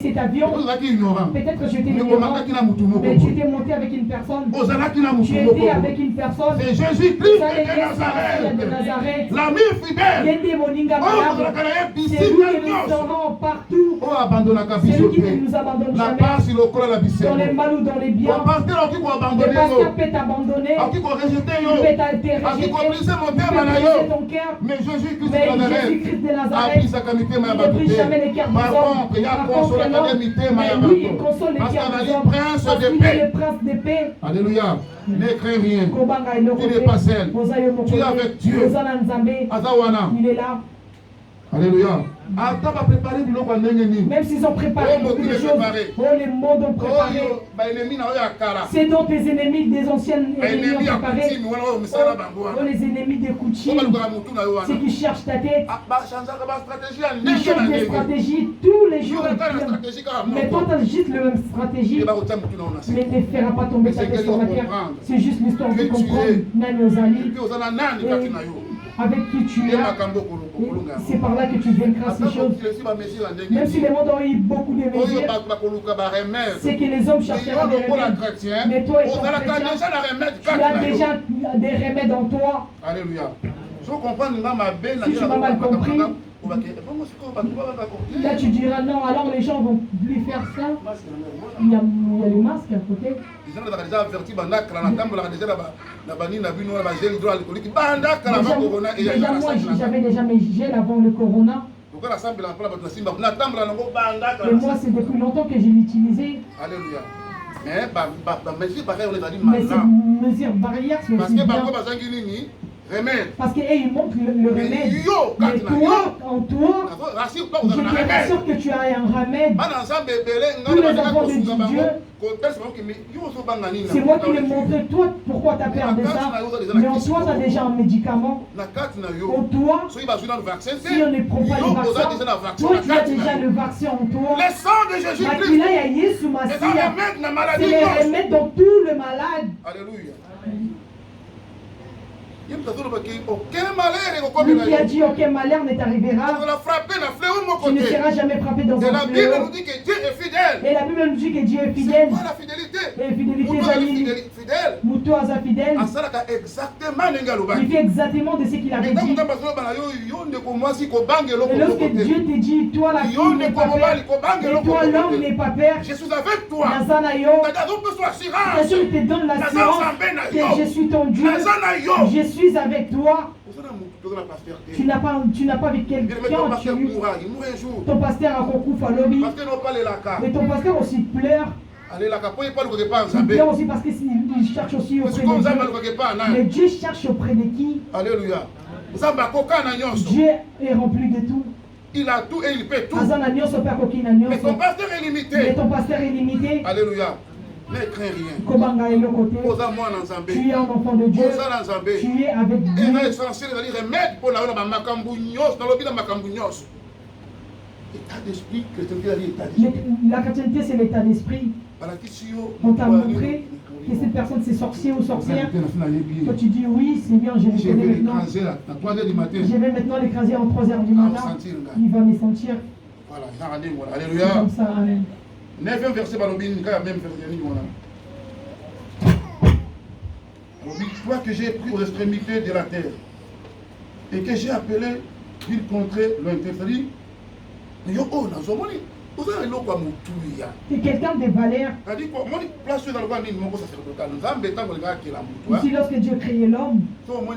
cet avion, peut-être que j'étais ignorant, mais tu étais monté avec une personne, tu étais avec une personne, c'est Jésus-Christ de Nazareth, l'ami fidèle, c'est lui qui nous rend partout, c'est lui qui ne nous abandonne jamais, dans les mal ou dans les biens. Le pasteur peut t'abandonner, il peut te rejeter, ton cœur, mais Jésus-Christ de Nazareth, il ne brise jamais les cœurs des hommes. Par contre, lui, il console les cœurs des hommes, parce qu'il est le prince de paix. Alléluia. Ne crains rien. Tu n'es pas seul. Tu es avec Dieu. Il est là. Alléluia. Même s'ils ont préparé beaucoup de choses, les mondes ont préparé. C'est donc les ennemis des anciennes ennemis ont préparé. Les ennemis des coutumes, ceux qui cherchent ta tête. Ils cherchent des stratégies tous les jours. Mais toi, tu as juste la même stratégie. Mais ne fera pas tomber ta tête sur la terre. C'est juste l'histoire de comprendre même nos amis. Avec qui tu es, c'est par là que tu vaincras ces choses. Même si les mondes ont eu beaucoup de mesures, c'est que les hommes chercheront des remèdes. Mais toi, tu as déjà des remèdes en toi. Alléluia. Si tu m'as mal compris, là tu diras non, alors les gens vont lui faire ça. Il y a le masque à côté. Déjà moi j'avais déjà mes gels avant le corona. Et moi c'est depuis longtemps que je l'utilisais. Alléluia. Mais ces mesures barrières sont aussi bien. Parce qu'ils montrent le remède. Mais toi, en toi, je te rassure que tu as un remède. Tous les enfants de Dieu, c'est moi qui les montre. Toi, pourquoi tu as peur de ça? Mais en toi, tu as déjà un médicament. En toi, si on ne prend pas le vaccin, toi, tu as déjà le vaccin en toi. Le sang de Jésus-Christ, c'est les remèdes dans tout le malade. Alléluia. Lui qui a dit aucun malheur ne t'arrivera. Tu ne seras jamais frappé dans un fléau. La Bible nous dit que Dieu est fidèle. Et la Bible nous dit que Dieu est fidèle. C'est quoi la fidélité? Et fidélité, fidèle. Moutoisa fidèle. Il fait exactement de ce qu'il avait dit. Et lorsque Dieu te dit, toi la fille n'est pas père, et toi l'homme n'est pas père, je suis avec toi. Bien sûr, il te donne l'assurance que je suis ton Dieu. Je suis avec toi. Tu n'as pas avec quelqu'un. Ton pasteur a beaucoup falobi. Et ton pasteur aussi pleure. Il pleure aussi parce qu'il cherche aussi auprès de Dieu. Mais Dieu cherche auprès de qui? Alléluia. Dieu est rempli de tout. Il a tout et il peut tout. Mais ton pasteur est limité. Alléluia. Ne crains rien. Tu es un enfant de Dieu. Tu es avec Dieu. La chrétienté, c'est l'état d'esprit. On t'a montré que cette personne c'est sorcier ou sorcière. Toi tu dis oui, c'est bien, je le connais maintenant. Je vais maintenant l'écraser en 3 h du matin. Il va me sentir. Voilà, alléluia. Comme ça, amen. 9e verset, même toi que j'ai pris aux extrémités de la terre et que j'ai appelé d'une contrée lointaine. C'est quelqu'un de valeur. Ici, lorsque Dieu a créé l'homme, lorsque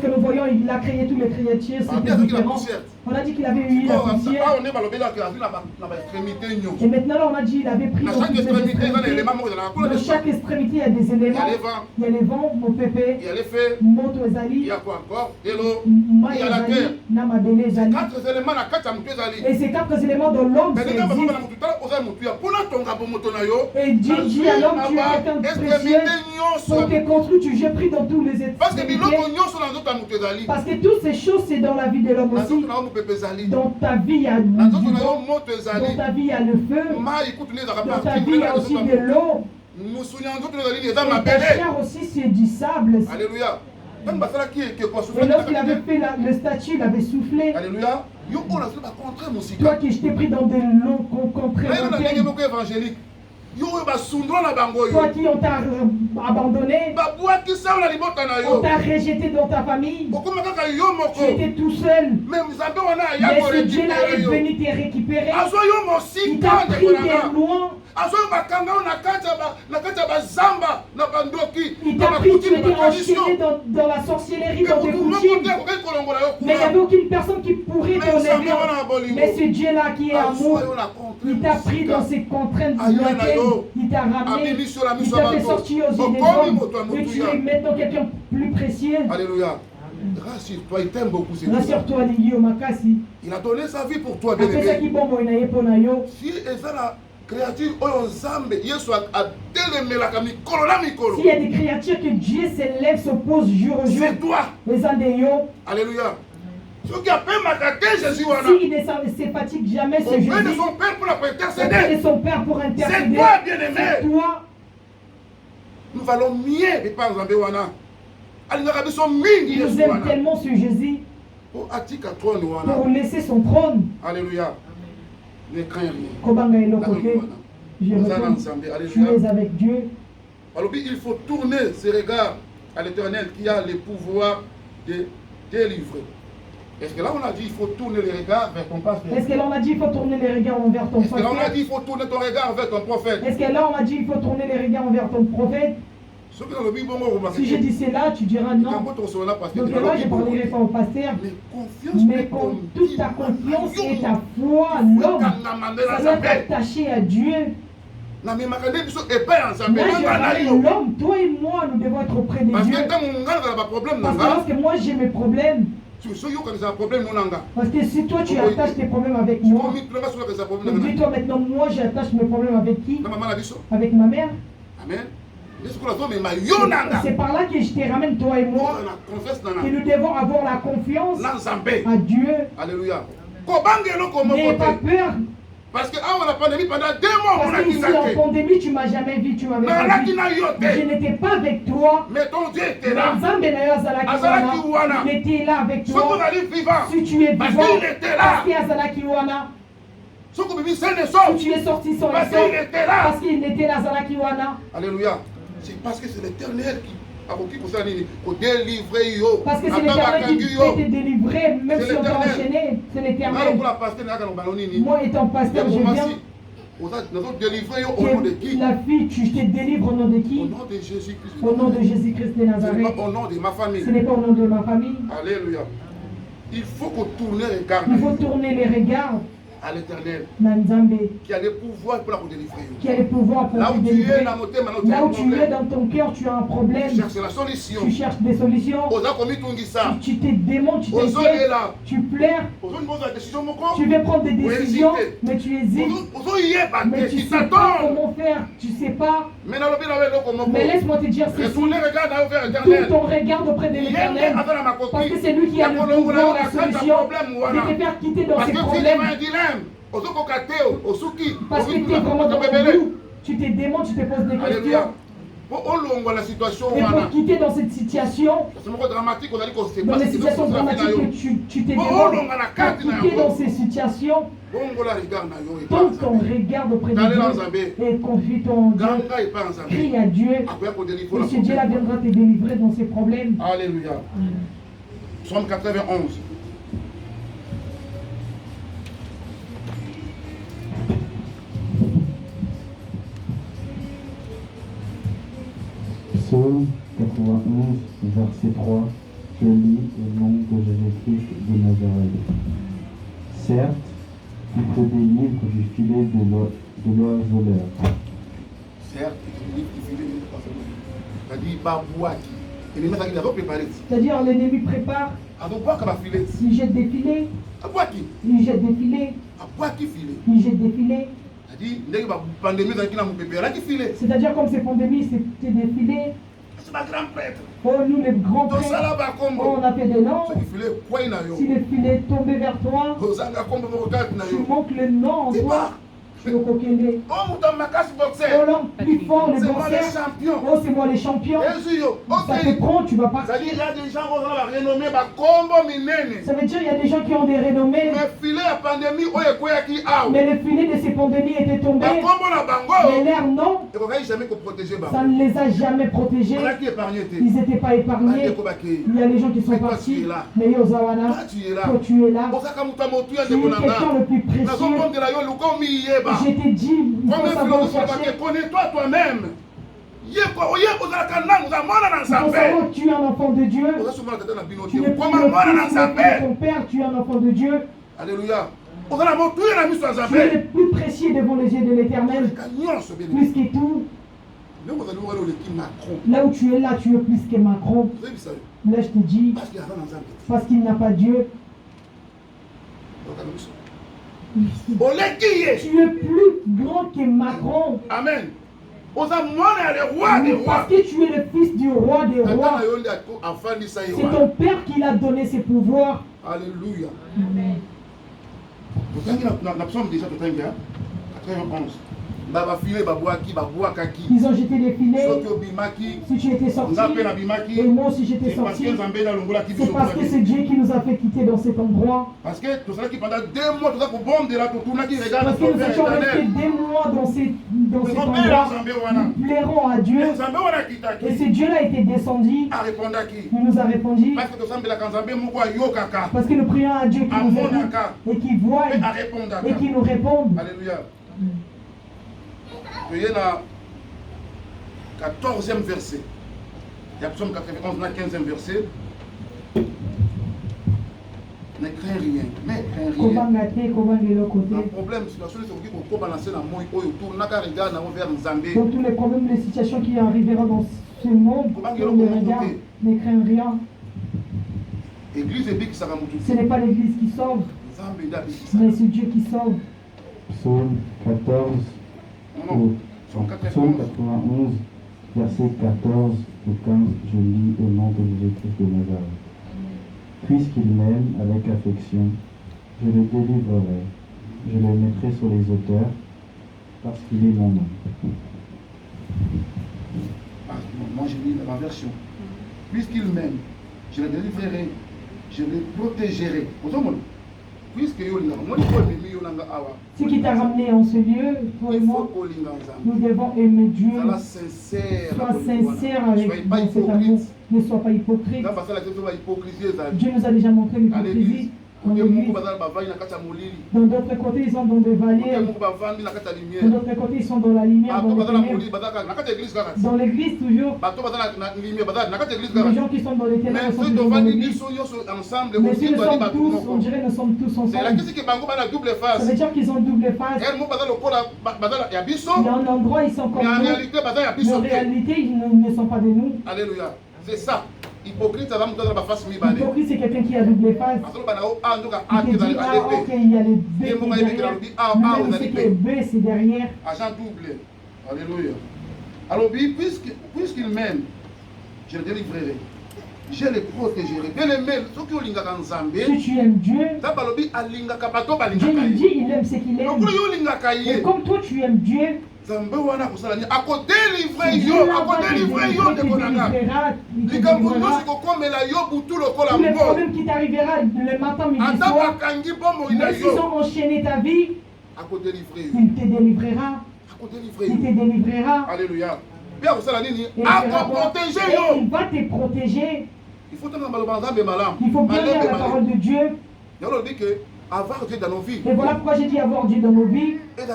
nous voyons qu'il a créé tous les créatures, c'était différent. On a dit qu'il avait eu la poussière. Et maintenant, là, on a dit qu'il avait pris dans chaque extrémité, il y a des éléments. Il y a les vents, mon pépé, mon toisali, il y a la terre. Et ces 4 éléments de l'homme, c'est et dit à l'homme, tu es quelqu'un de précieux. Pour te construire, j'ai pris dans tous les états. Parce que toutes ces choses, c'est dans la vie de l'homme aussi. Dans ta vie, il y a du vent. Dans ta vie, il y a le feu. Dans ta vie, il y a aussi de l'eau. Et ta chair aussi, c'est du sable. Alléluia. Et lorsqu'il avait fait le statut, il avait soufflé. Alléluia. Toi qui je t'ai pris dans des longs contrées. Toi qui on t'a abandonné, on t'a rejeté dans ta famille, tu étais tout seul. Mais ce Dieu-là est venu te récupérer. Il t'a pris des loin. Il t'a pris, tu étais enchaîné dans la sorcellerie, dans des coutumes. Mais il n'y avait aucune personne qui pourrait t'enlever. Mais ce Dieu-là qui est amour, il t'a pris dans ces contraintes lointaines. Il t'a ramené, il t'a fait sortir aux yeux des hommes. Et tu es maintenant quelqu'un plus précieux. Alléluia. Rassure-toi, il t'aime beaucoup. Rassure-toi, il a donné sa vie pour toi, bien-aimé. Si la créature, s'il y a des créatures que Dieu s'élève, se pose jour au jour, c'est toi. Alléluia. S'il ne se fatigue jamais, ce Jésus. De son Père pour intercéder. Et son Père pour intercéder. C'est toi, bien-aimé. C'est toi. Nous valons mieux de par Zambewana. Il nous aime tellement ce Jésus pour laisser son trône. Alléluia. Ne crains rien. Tu es avec Dieu. Alors il faut tourner ses regards à l'Éternel qui a le pouvoir de délivrer. Est-ce que là on a dit il faut tourner les regards vers ton pasteur? Est-ce que là on a dit il faut tourner les regards vers ton pasteur? Est-ce que là on a dit il faut tourner ton regard vers ton prophète? Est-ce que là on a dit il faut tourner les regards vers ton prophète? Si je dis cela, tu diras non. Donc là, je ne parlerai pas au pasteur. Mais toute ta confiance et ta foi, l'homme, ça doit être attaché à Dieu. Moi, je l'homme, toi et moi, nous devons être auprès de Dieu. Parce que lorsque moi j'ai mes problèmes, parce que si toi tu attaches tes problèmes avec moi, dis-toi maintenant, moi j'attache mes problèmes avec qui? Avec ma mère. Amen. C'est par là que je te ramène toi et moi. Et nous devons avoir la confiance à Dieu. Alléluia. N'aie pas peur. Parce que la pandémie, pendant 2 mois, on a dit ça. En pandémie, tu ne m'as jamais vu, tu m'avais pas vu. Je n'étais pas avec toi. Mais ton Dieu était là. Il était là avec toi. Si tu es vivant, parce qu'il est là. Si tu es sorti sans parce qu'il était là. Parce qu'il était là, Zalakiwana. Alléluia. C'est parce que c'est l'Éternel qui a délivré yo. Parce que c'est l'Éternel qui t'a été délivré, même si on t'a enchaîné. C'est l'Éternel. Moi étant pasteur, je viens. La fille, tu te délivres au nom de qui? Au nom de Jésus-Christ. Au nom de Jésus-Christ de Nazareth. Ce n'est pas au nom de ma famille. Ce n'est pas au nom de ma famille. Alléluia. Il faut tourner les regards. Il faut tourner les regards à l'Éternel, qui a le pouvoir pour la délivrer. Qui a le pouvoir pour là où tu es, là où tu es dans ton cœur, tu as un problème. Tu cherches la solution. Tu cherches des solutions. Tu te démontes, tu t'inquiètes, tu pleures. Tu veux prendre des décisions, mais tu hésites. Mais tu ne sais pas comment faire. Tu ne sais pas. Mais laisse-moi te dire ceci. Tourne ton regard auprès de l'Éternel. Parce que c'est lui qui a le pouvoir, la solution de te faire quitter dans ses problèmes. Parce que tu es vraiment dans le loup. Tu te demandes, tu te poses des questions. Et pour quitter dans cette situation, dans les situations dramatiques que tu te demandes, pour quitter dans ces situations, tourne ton regard auprès de Dieu et confie ton Dieu. Crie à Dieu. Et ce Dieu-là viendra te délivrer dans ces problèmes. Alléluia. Psaume 91. Psaume 91, verset 3, je lis au nom de Jésus-Christ de Nazareth. Certes, il te délivre du filet de l'oiseleur. Certes, il te délivre du filet de l'oiseleur. C'est-à-dire, l'ennemi prépare. Il jette des filets. Il jette des filets. Il jette des filets. C'est-à-dire comme ces pandémies, c'était des filets. Oh, nous les grands prêtres, oh, on a fait des noms. Si le filet est tombé vers toi, tu manques le nom en toi. Oh, l'homme plus fort, les boxeurs. Oh, c'est moi les champions. Ça te prend, tu vas partir. Ça veut dire il y a des gens qui ont des renommées. Mais le filet de ces pandémies était tombé. Mais l'air non. Ça ne les a jamais protégés. Ils n'étaient pas épargnés. Il y a des gens qui sont partis. Mais Yozawana, toi tu es là. Tu es quelqu'un le plus précieux. Je t'ai dit, connais-toi toi-même. Tu es un enfant de Dieu. Tu n'es pas ton père, tu es un enfant de Dieu. Alléluia. Tu es le plus précieux devant les yeux de l'Éternel. Plus que tout. Là où tu es là, tu es plus que Macron. Là, je te dis, parce qu'il n'a pas Dieu. Tu es plus grand que Macron. Amen. Parce que tu es le fils du roi des rois. C'est ton père qui l'a donné ses pouvoirs. Alléluia. Amen. Ils ont jeté les filets. Si tu étais sorti, et moi aussi j'étais sorti, c'est parce que c'est Dieu qui nous a fait quitter dans cet endroit. Parce que nous étions restés 2 mois dans cet endroit. Nous plairons à Dieu. Et ce Dieu-là était descendu. Il nous a répondu. Parce que nous prions à Dieu qui nous écoute et qui voit et qui nous répond. Alléluia. Il y a le 14e verset. Il y a Psaume 91, le 15e verset. Ne crains rien. Ne crains rien. Le problème, c'est la solution qui peut balancer dans le monde. Dans tous les problèmes, les situations qui arriveront dans ce monde, ne crains rien. Ce n'est pas l'église qui sauve, mais c'est Dieu qui sauve. Psaume 14. Psaume 91, verset 14 au 15, je lis au nom de Jésus-Christ de Nazareth. Puisqu'il m'aime avec affection, je le délivrerai, je le mettrai sur les auteurs, parce qu'il est mon nom. Moi je lis la version. Puisqu'il m'aime, je le délivrerai, je le protégerai. Ce qui t'a ramené en ce lieu, toi et moi, nous devons aimer Dieu. Sois sincère avec cet amour. Ne sois pas hypocrite. Dieu nous a déjà montré l'hypocrisie. Dans d'autres côtés, ils sont dans des vallées. Dans d'autres côtés, ils sont dans la lumière. Dans l'église, toujours. Les gens qui sont dans les ténèbres sont toujours dans l'église. Mais si nous sommes tous, on dirait nous sommes tous ensemble. Ça veut dire qu'ils ont double face. Il y a un endroit, ils sont comme nous. Mais en réalité, ils ne sont pas de nous. Alléluia. C'est ça. Hypocrite, c'est quelqu'un qui a double face. Il te dit, ok, il y a les B derrière. Mais c'est que B, c'est derrière. Agent double. Alléluia. Alors, puisqu'il m'aime, je le délivrerai. Je le protégerai. Bien aimé, si tu aimes Dieu, Dieu lui dit, il aime ce qu'il aime. Et comme toi, tu aimes Dieu, Tous les problèmes qui t'arrivera le matin, midi, soir, même s'ils ont enchaîné ta vie, il te délivrera. Il te délivrera. Alléluia. Et il va te protéger. Il faut bien lire la parole de Dieu. Avoir Dieu dans nos vies. Et voilà pourquoi j'ai dit avoir Dieu dans nos vies. C'est les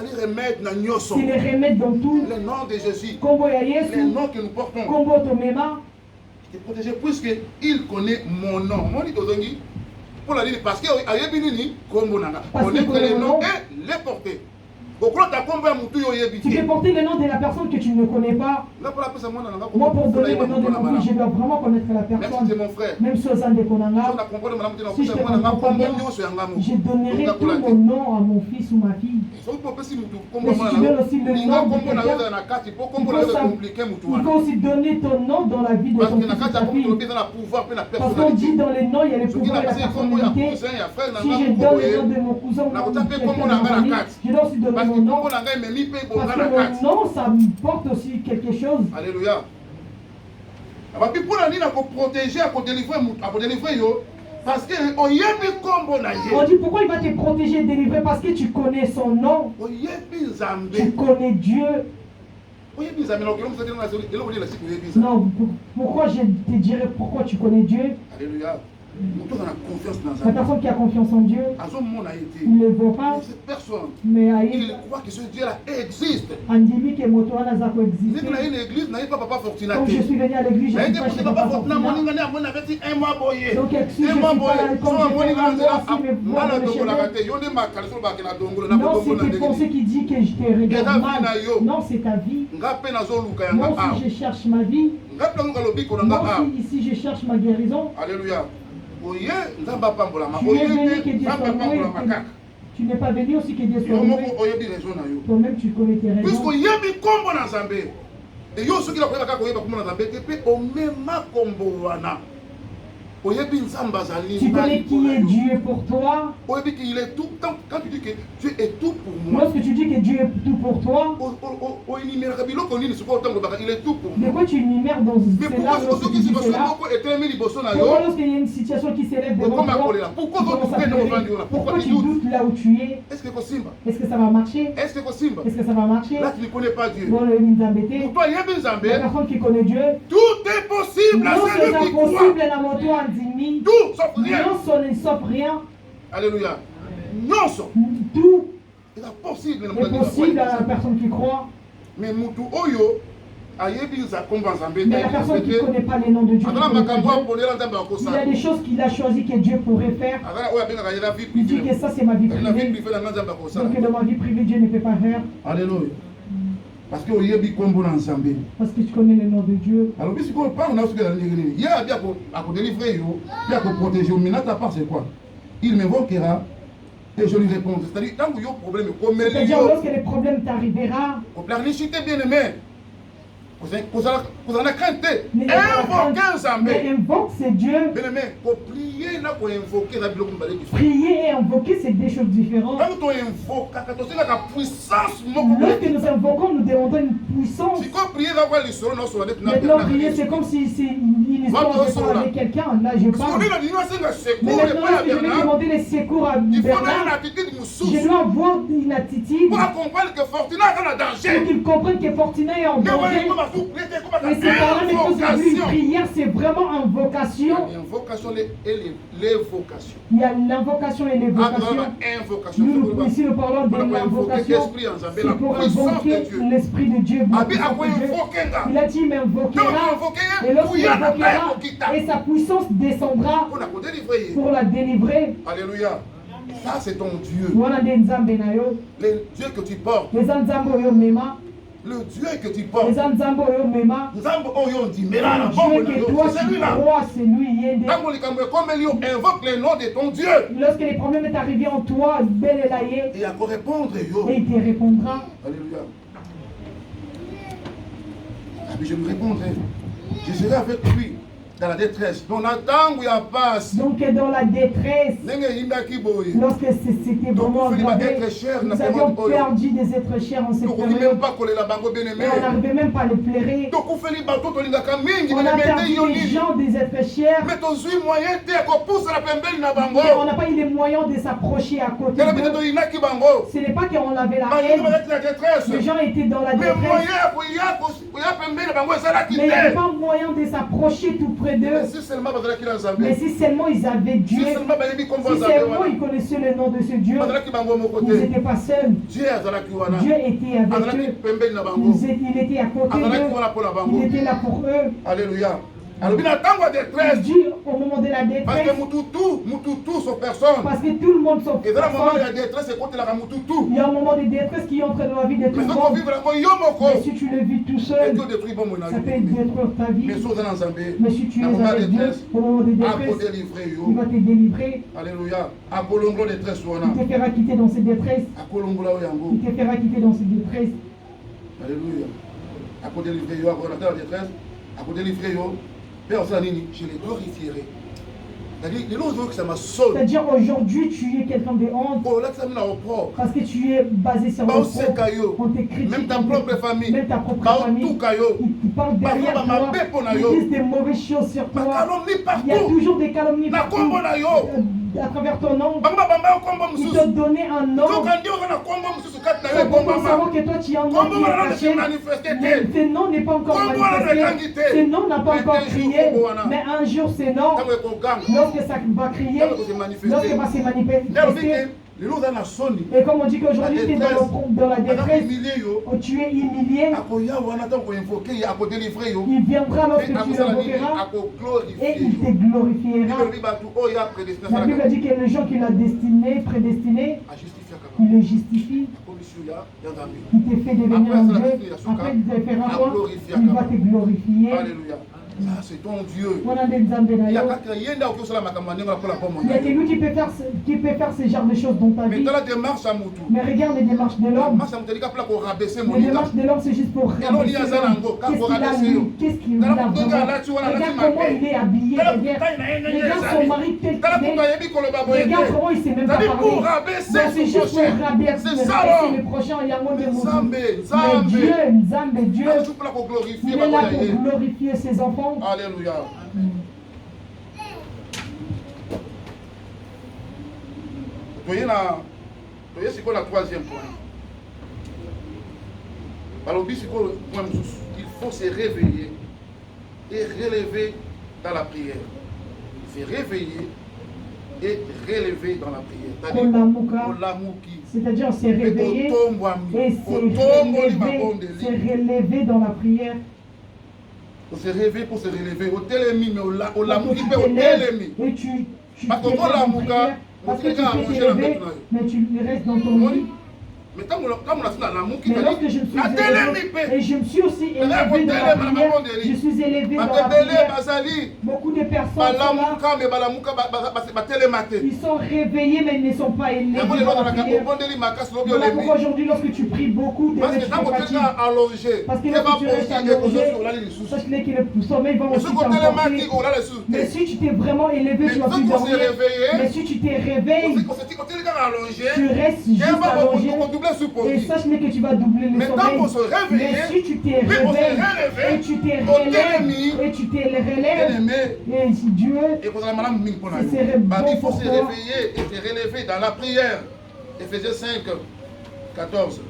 remèdes dans tout. Le nom de Jésus. Les noms que nous portons. Je te protéger puisqu'il connaît mon nom. Moi, je dis pour la dire parce qu'il y a connaître les noms et les porter. Tu peux porter le nom de la personne que tu ne connais pas. Moi, pour donner le nom de mon fils, je dois vraiment connaître la personne. Même si aux Andes Konanga, si je te comprends pas bien, je donnerai tout mon nom à mon fils ou ma fille. Mais si tu donnes aussi le nom de quelqu'un, il faut aussi donner ton nom dans la vie de ton fils ou ta fille. Parce qu'on dit dans les noms, il y a le pouvoir et la personnalité. Si je donne le nom de mon cousin ou de quelqu'un de ma famille, je dois aussi donner mon nom. Parce que mon nom, ça me porte aussi quelque chose. Alléluia. Parce que on dit pourquoi il va te protéger et délivrer? Parce que tu connais son nom. Tu connais Dieu. Non, pourquoi je te dirais pourquoi tu connais Dieu? Alléluia. La personne qui a confiance en Dieu, il ne le voit pas, mais il croit que ce Dieu-là existe. Donc je suis venu à l'église, je ne suis pas chez Papa Fortuna. Donc si je ne suis pas là, comme je fais un mois, si mes voix me non, c'est tes pensées qui disent que je te regarde mal. Non, c'est ta vie. Moi aussi, je cherche ma vie. Moi aussi, ici, je cherche ma guérison. Alléluia. Tu n'es pas venu aussi que Dieu soit loué. Toi-même tu connais tes raisons. Tu connais qui est Dieu pour toi. Il est tout, quand tu dis que Dieu est tout pour moi. Lorsque tu dis que Dieu est tout pour toi, il est tout pour moi. De quoi tu énumères dans cela? Pourquoi lorsqu'il y a une situation qui s'élève devant toi, pourquoi tu doutes là où tu es? Est-ce que ça va marcher? Est-ce que ça va marcher? Là, tu ne connais pas Dieu. Pour toi, la personne qui connaît Dieu, tout est possible à celui qui croit. Tout sauf rien. Non, sauf rien. Alléluia. Non, sauf. Tout est possible à la personne qui croit. Mais Moutou Oyo, mais la personne qui ne connaît pas les noms de Dieu, il y a des choses qu'il a choisi que Dieu pourrait faire. Il dit que ça c'est ma vie privée. Donc dans ma vie privée, Dieu ne peut pas faire. Alléluia. Parce que tu connais le nom de Dieu. Alors, si on parle, il y a bien à délivrer, il y a pour protéger. Mais là, ta part, c'est quoi? Il m'invoquera et je lui répondrai. C'est-à-dire, quand il y a un problème, c'est-à-dire, lorsque le problème t'arrivera, bien aimé. Vous en avez crainte. Invoque c'est Dieu. Prier et invoquer, c'est deux choses différentes. Lorsque nous invoquons, nous demandons une puissance. Maintenant, prier, c'est comme si c'est une histoire de parler avec quelqu'un. Là, je parle. Mais maintenant, lorsque je vais demander les secours à Bernard, je dois avoir une attitude pour qu'il comprenne que Fortuna est en danger. Mais c'est pas là, mais quand c'est une prière, c'est vraiment invocation. Il y a l'invocation et l'évocation. Nous, ici, nous parlons de l'invocation. C'est pour invoquer l'Esprit de Dieu. Il a dit, il m'invoquera. Et lorsqu'il invoquera, et sa puissance descendra pour la délivrer. Alléluia. Ça, c'est ton Dieu. Le Dieu que tu portes. Le Dieu que tu portes. Le Dieu que toi tu crois, c'est lui. Invoque le nom de ton Dieu. Lorsque les problèmes est arrivé en toi, et il te répondra. Alléluia. Je me répondrai. Je serai avec lui. Dans la détresse. Donc dans la détresse, lorsque c'était vraiment aggravé, nous avions perdu des êtres chers en cette période. Et on n'arrivait même pas à les pleurer. On a perdu les gens des êtres chers. Mais on n'a pas eu les moyens de s'approcher à côté. Ce n'est pas qu'on avait la haine. Les gens étaient dans la détresse. Mais il n'y avait pas moyen de s'approcher tout près. Mais si seulement ils avaient Dieu, si seulement ils connaissaient le nom de ce Dieu, ils n'étaient pas seuls. Dieu était avec eux. Il était à côté d'eux. Il était là pour eux. Alléluia. Il dit au moment de la détresse. Parce que tout sauf personne. Parce que tout le monde sauf personne. Il y a un moment de détresse qui entre dans la vie de tout le monde. Mais si tu le vis tout seul, ça peut détruire ta vie. Mais si tu es avec Dieu, au moment de détresse, il va te délivrer. Alléluia. Il te fera quitter dans cette détresse. Il te fera quitter dans cette détresse. Alléluia. Je les glorifierai. C'est-à-dire aujourd'hui tu es quelqu'un de honte parce que tu es basé sur le faux. On te critique, même ta propre famille, ils parlent derrière toi, ils disent des mauvaises choses sur toi. Il y a toujours des calomnies partout. À travers ton nom, ils te donnent un nom. Sans savoir que toi tu as un nom qui est caché. Mais ce nom n'est pas encore manifesté. Ce nom n'a pas encore crié. Mais un jour ce nom, lorsque ça va crier, lorsque va se manifester. Et comme on dit qu'aujourd'hui tu es dans la détresse, tu es humilié, il viendra lorsque tu l'invoqueras et il te glorifiera. La Bible dit que les gens qu'il a destinés, prédestinés, il les justifie, il te fait devenir un Dieu, après il te fera quoi? Il va te glorifier. Alléluia. Ça, c'est ton Dieu. Il y a que lui qui peut faire ce genre de choses dans ta vie. Mais regarde les démarches de l'homme. Les démarches de l'homme, c'est juste pour rabaisser l'homme. Qu'est-ce qu'il a vraiment? Regarde comment il est habillé. Regarde son mari tel qu'il est. Regarde comment il ne sait même pas parler. C'est juste pour rabaisser le prochain. Il y a moins de mots. Mais Dieu, Dieu, il est là pour glorifier ses enfants. Alléluia. Voyez c'est quoi la troisième point? Alors, il faut se réveiller et relever dans la prière. Se réveiller et relever dans la prière. C'est-à-dire se réveiller et se relever dans la prière. Pour se réveiller, pour se relever. Au télémi, mais au lamouki, au télémi. Et tu parce que toi, lamouka, parce que tu peux te lever, mais tu restes dans ton lit. Mais quand lorsque je me suis élevé, et je me suis aussi élevé dans la prière, je suis élevé dans la prière. Beaucoup de personnes ils sont réveillés mais ils ne sont pas élevés dans la prière. Voilà pourquoi aujourd'hui lorsque tu pries beaucoup, parce que lorsque tu restes allongé, sache-le que le sommeil va aussi t'emporter. Mais si tu t'es vraiment élevé, tu vas plus dormir. Mais si tu t'es réveillé, tu restes juste allongé. Et sache-le que tu vas doubler le sommeil. Mais si tu t'es réveillé et tu t'es relèves et tu t'es relèves, et Dieu, ce serait bon il faut pour se toi. réveiller et se relever dans la prière. Éphésiens 5, 14.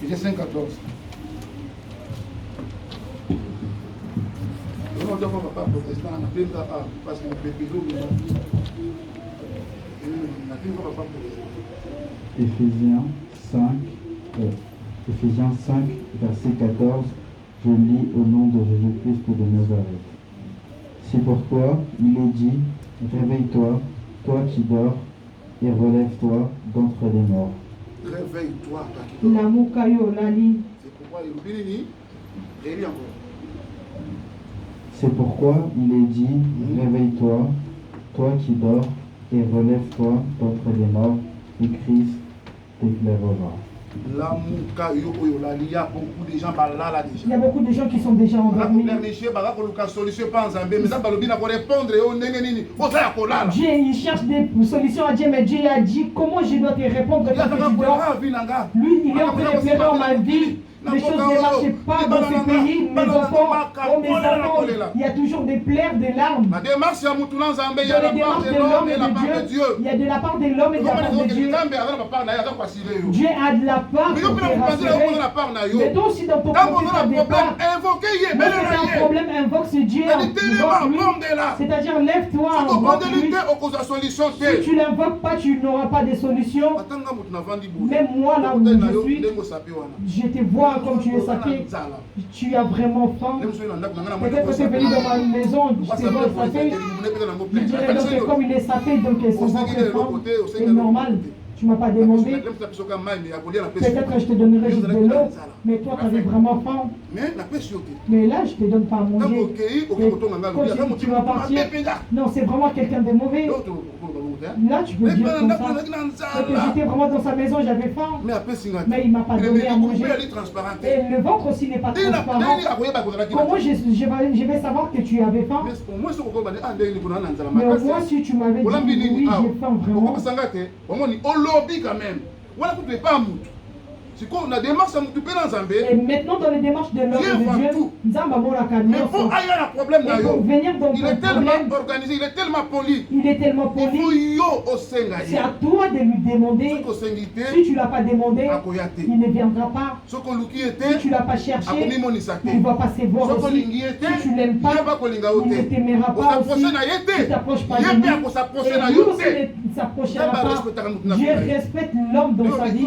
Éphésiens 5, 14. Parce Éphésiens 5, verset 14, je lis au nom de Jésus-Christ de Nazareth. C'est pourquoi il est dit, réveille-toi, toi qui dors, et relève-toi d'entre les morts. Réveille-toi, toi qui dors. C'est pourquoi il est dit, c'est pourquoi il est dit, réveille-toi, toi qui dors, et relève-toi d'entre les morts, et Christ t'éclairera. Il y a beaucoup de gens là déjà. Il y a beaucoup de gens qui sont déjà endormis. Dieu, il cherche des solutions à Dieu, mais Dieu a dit comment je dois te répondre quand tu dors. Lui, il est en train de faire dans ma vie. Les choses ne marchent pas dans ce pays. Mes enfants, il y a toujours des pleurs, des larmes. Dans les démarches de l'homme et de Dieu, il y a de la part de l'homme et de la part de Dieu. Dieu a de la part pour te rassurer. Mais toi aussi dans ton problème, mais c'est un problème, invoque ce Dieu. C'est-à-dire lève-toi, invoque-lui. Si tu ne l'invoques pas, tu n'auras pas de solution. Même moi là où je suis, je te vois comme tu es sapé, tu as vraiment faim. Peut-être que tu es venu dans ma maison, je te vois sapé. Je dirais donc que comme il est sapé, donc son ventre est faim, c'est normal. Tu ne m'as pas demandé. Peut-être que je te donnerai juste de l'eau, mais toi tu avais vraiment faim. Mais là je ne te donne pas à manger. Et quand tu vas partir, non, c'est vraiment quelqu'un de mauvais. Là, tu peux dire comme ça. Que j'étais vraiment dans sa maison, j'avais faim. Mais il ne m'a pas donné à manger. Et le ventre aussi n'est pas transparent. Comment je vais savoir que tu avais faim? Mais au moins, si tu m'avais dit oui, j'ai faim vraiment. Et maintenant dans les démarches de l'homme de Dieu, mais pour aller à problème il est tellement organisé, il est tellement poli. C'est à toi de lui demander. Si tu ne l'as pas demandé, il ne viendra pas. Si tu ne l'as pas cherché, il ne va pas se voir aussi. Si tu ne l'aimes pas, il ne t'aimera pas aussi. Tu ne t'approches pas de lui. Et lui aussi ne s'approchera pas. Dieu respecte l'homme dans sa vie.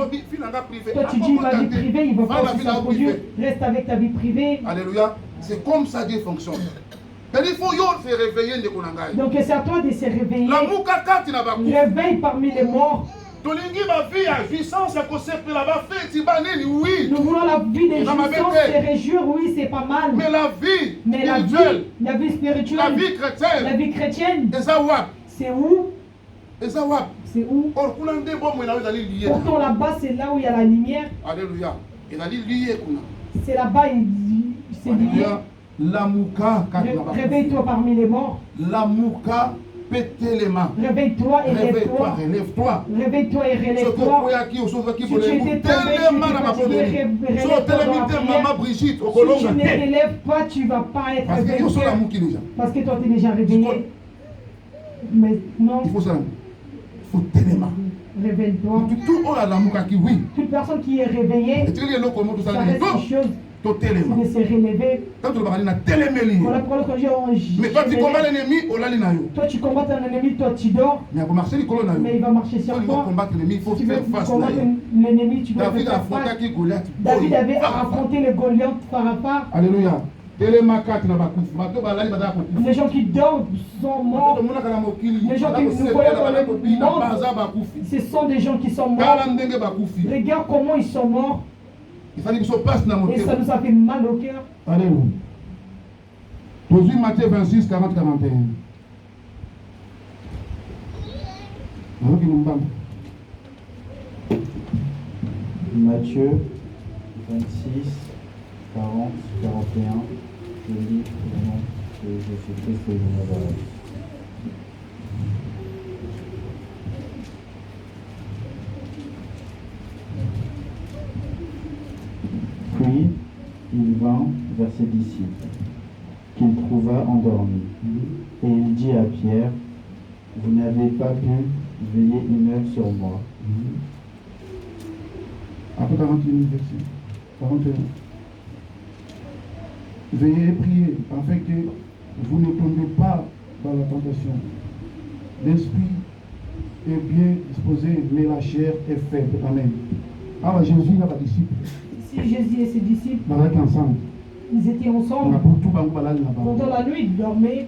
Toi tu dis ma vie privée, il ne va pas aussi s'approcher. Reste avec ta vie privée. Alléluia. C'est comme ça Dieu fonctionne. Il faut se réveiller. Donc c'est à toi de se réveiller. Réveille parmi les morts. Nous voulons la vie des jouissance, se réjouir, oui, c'est pas mal. Mais la vie spirituelle, la vie chrétienne, c'est où? C'est où? Pourtant là-bas, c'est là où il y a la lumière. Alléluia. C'est là-bas, c'est lié. Réveille-toi parmi les morts. Pétez les mains. Réveille-toi et relève-toi. Réveille-toi et relève-toi. Si tu étais tombé, si tu ne relèves pas, tu ne vas pas être réveillé. Parce que toi, tu es déjà réveillé. Mais non. Il faut téléma. Réveille-toi. Toute personne qui est réveillée, ça reste une chose. C'est de se relever. Voilà pourquoi quand mais toi tu combats l'ennemi, toi tu combats un ennemi, toi tu dors. Mais il va marcher sur toi. Si tu veux combattre l'ennemi, tu dois faire face. David avait affronté le Goliath par à part. Alléluia. Les gens qui dorment sont morts. Les gens qui nous voient dans le monde, ce sont des gens qui sont morts. Regarde comment ils sont morts. Et ça nous a fait mal au cœur. Alléluia. Aujourd'hui, Matthieu 26, 40, 41. Matthieu 26, 40, 41. Je lis au nom de Jésus-Christ et de Nazareth. Puis il vint vers ses disciples, qu'il trouva endormis. Et il dit à Pierre, vous n'avez pas pu veiller une heure sur moi. Après 41 versets. 41. Veillez et priez afin que vous ne tombez pas dans la tentation. L'esprit est bien disposé, mais la chair est faible. Amen. Ah, Jésus n'a pas de disciples. Si Jésus et ses disciples, ils étaient ensemble. Pendant la nuit, ils dormaient.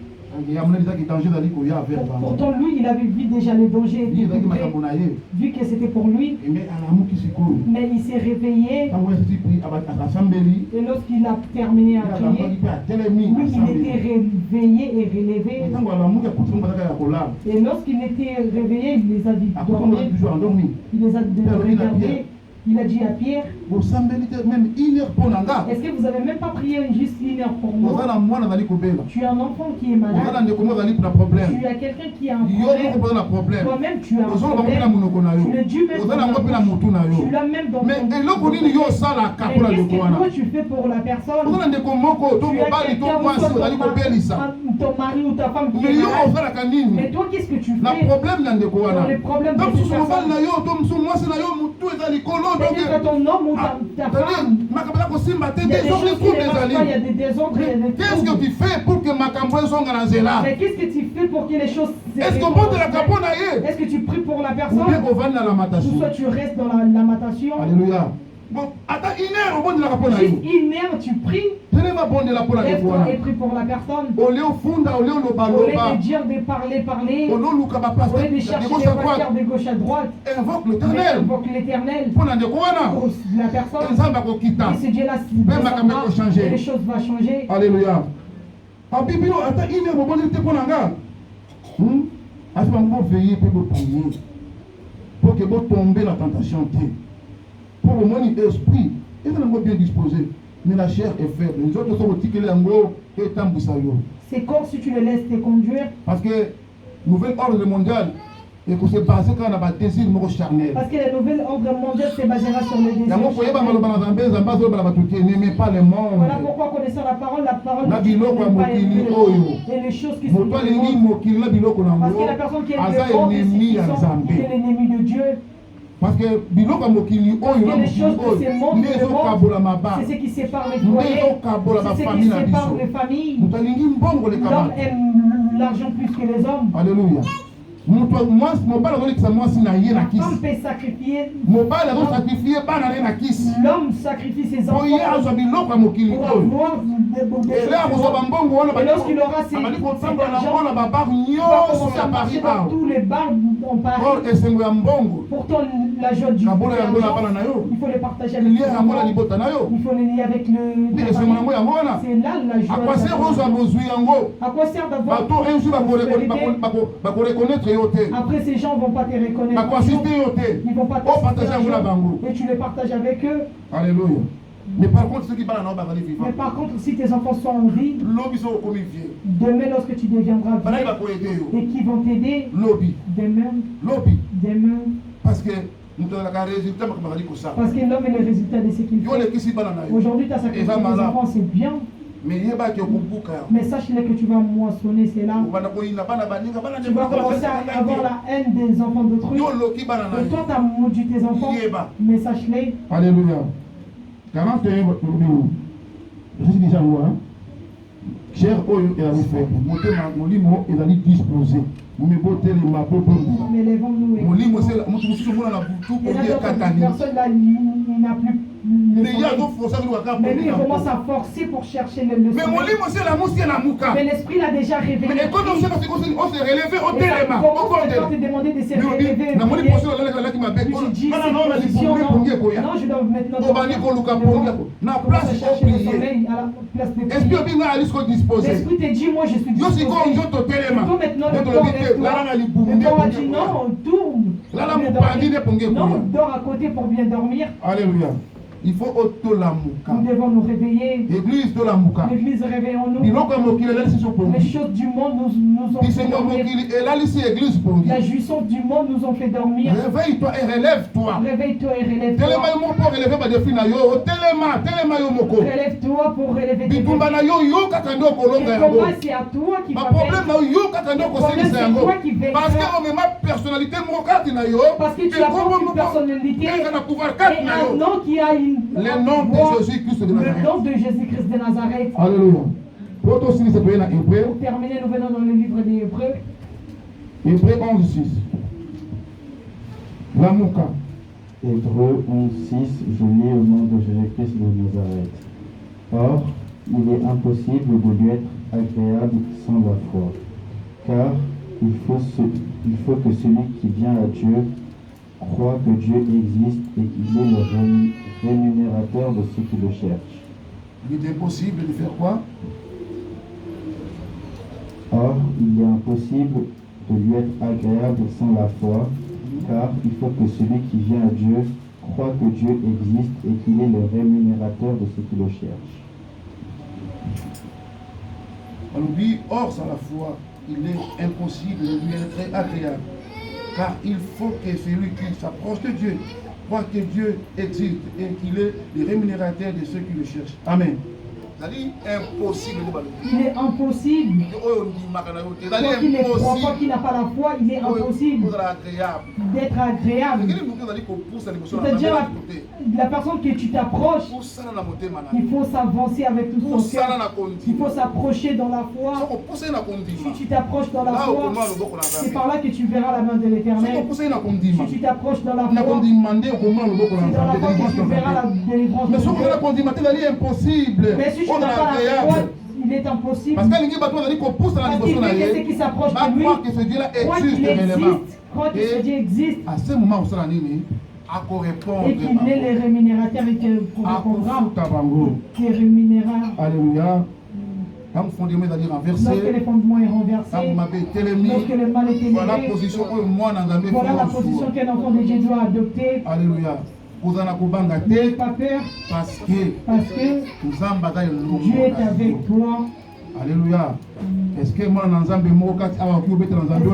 Pourtant, lui, il avait vu déjà le danger. Vu que c'était pour lui. Mais il s'est réveillé. Et lorsqu'il a terminé à prier, lui, il était réveillé et relevé. Et lorsqu'il était réveillé, il les a dit dormir. Il les a regardés. Il a dit à Pierre, est-ce que vous n'avez même pas prié juste une heure pour moi? Tu as un enfant qui est malade. Tu as quelqu'un qui a un problème. Toi-même, tu as un problème. Tu le dis même tu l'as même dans ton mais qu'est-ce que toi tu fais pour la personne? Tu as quelqu'un, ton mari ou ta femme qui est malade. Mais toi, qu'est-ce que tu fais? Dans les problèmes de cette personne. Peut-être ton homme ou ta femme, il y a des choses qui ne marchent pas, il y a des désordres. Qu'est-ce que tu fais pour que Makambo soit dans mais qu'est-ce que tu fais pour que les choses se est-ce que tu pries pour la personne ou soit tu restes dans la lamentation? Alléluia. Bon, attends juste une heure, tu pries. Lève-toi et prie pour la personne. Au lieu de dire de parler. Au lieu de chercher des faire de gauche à droite. Invoque l'Éternel. Invoque l'Éternel. Pour la personne. Et ce Dieu-là, et les choses vont changer. Alléluia. À ce moment, veillez pour vous prier. Pour que vous tombez dans la tentation. Pour le monde esprit, et vous êtes bien disposé. Mais la chair est faible. Nous autres sommes au ticket de l'ango et tamboussayo. C'est comme si tu le laisses te conduire. Parce que nouvel ordre mondial et que c'est basé quand on a un désir charnel. Parce que le nouvel ordre mondial se basera sur le désir. N'aimez pas le monde. Voilà pourquoi connaissant la parole pas et les choses qui sont parce que la personne qui est l'ennemi de Dieu. Parce que biloko mokili oyo les choses de ce monde, c'est ce qui sépare les foyers, c'est ce qui sépare les familles. L'homme aime l'argent plus que les hommes. Alléluia. L'homme peut sacrifier. L'homme sacrifie ses enfants pour avoir et lorsqu'il aura cet argent, il va commencer à marcher dans tous les bars en Paris. Pourtant, la joie du Dieu, il faut les partager avec les enfants. Il faut les lier avec le... C'est là la joie. À quoi sert d'avoir... Après, ces gens ne vont pas te reconnaître. Ils ne vont pas t'assister et tu les partages avec eux. Alléluia. Mais par contre, si tes enfants sont en vie, demain, lorsque tu deviendras vieux, et qui vont t'aider, demain, parce que l'homme est le résultat de ce qu'il fait. Aujourd'hui, tu as sacrifié tes enfants, c'est bien. Mais sache-le que tu vas moissonner, c'est là. Tu vas commencer à avoir la haine des enfants d'autrui. Et toi, tu as maudit tes enfants. Mais sache-le. Alléluia. 41, je suis déjà loin. Cher Oyo et Ami Frère, Molimo est allé disposer. Vous me bottez les mapeaux. Mais levons-nous. Molimo, c'est la personne là, il n'a plus. Mais lui, il commence à forcer pour chercher le sommeil. Mais l'esprit l'a déjà révélé. Mais quand on s'est relevé au téléma, quand tu demandais de se relever, non, je dois maintenant chercher le sommeil à la place de l'esprit te dit, moi je suis disposé. Toi maintenant, le corps a dit non, tourne. Non, dors à côté pour bien dormir. Alléluia. Il faut autolamuka. Nous devons nous réveiller. Église de la mouka. L'église, réveillons-nous. Les choses du monde nous ont fait dormir. La jouissance du monde nous ont fait dormir. Réveille-toi et relève-toi. Réveille-toi et relève-toi. Relève-toi pour relever tes défis. C'est à toi qui va faire. Parce que tu as une personnalité et un nom qui a une... Le nom de Jésus-Christ de Nazareth. Le nom de Jésus-Christ de Nazareth. Alléluia. Pour terminer, nous venons dans le livre des Hébreux. Hébreux 11:6. La Mouka. Hébreux 11:6. Je lis au nom de Jésus-Christ de Nazareth. Or, il est impossible de lui être agréable sans la foi. Car il faut que celui qui vient à Dieu croit que Dieu existe et qu'il est le rémunérateur de ceux qui le cherchent. Il est impossible de faire quoi? Or, il est impossible de lui être agréable sans la foi, car il faut que celui qui vient à Dieu croit que Dieu existe et qu'il est le rémunérateur de ceux qui le cherchent. On dit, or sans la foi, il est impossible de lui être agréable. Car il faut que celui qui s'approche de Dieu croit que Dieu existe et qu'il est le rémunérateur de ceux qui le cherchent. Amen. Il est impossible. Toi qui n'a pas la foi, il est impossible d'être agréable. C'est-à-dire la personne que tu t'approches, il faut s'avancer avec tout son cœur. Il faut s'approcher dans la foi. Si tu t'approches dans la foi, c'est par là que tu verras la main de l'Éternel. Si tu t'approches dans la foi, c'est dans la foi que tu verras la délivrance de Dieu. Mais si tu n'as pas la foi, il est impossible. Parce qu'il dit que ceux qui s'approchent de lui, croient que ce Dieu-là existe réellement. Croient que ce Dieu existe. À ce moment où cela répondre. Et qu'il est le rémunérateur et qu'il répondra. Qui rémunérera. Alléluia. Quand le fondement est renversé, lorsque le fondement est renversé, lorsque le mal est élevé, voilà la position qu'un enfant de Dieu doit adopter. Alléluia. N'ayez pas peur parce que Dieu est avec toi. Alléluia. Est-ce que moi, dans Nzambe, moi, quand je suis dans Nzambe,